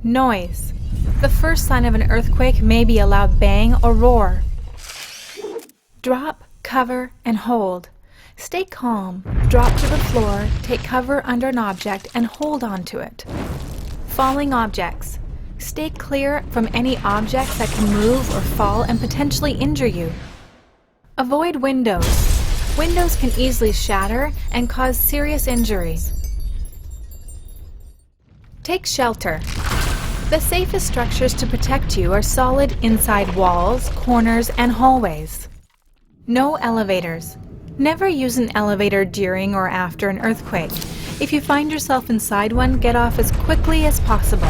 Noise. The first sign of an earthquake may be a loud bang or roar. Drop, cover, and hold. Stay calm. Drop to the floor, take cover under an object, and hold on to it. Falling objects. Stay clear from any objects that can move or fall and potentially injure you. Avoid windows. Windows can easily shatter and cause serious injuries. Take shelter. The safest structures to protect you are solid inside walls, corners, and hallways. No elevators. Never use an elevator during or after an earthquake. If you find yourself inside one, get off as quickly as possible.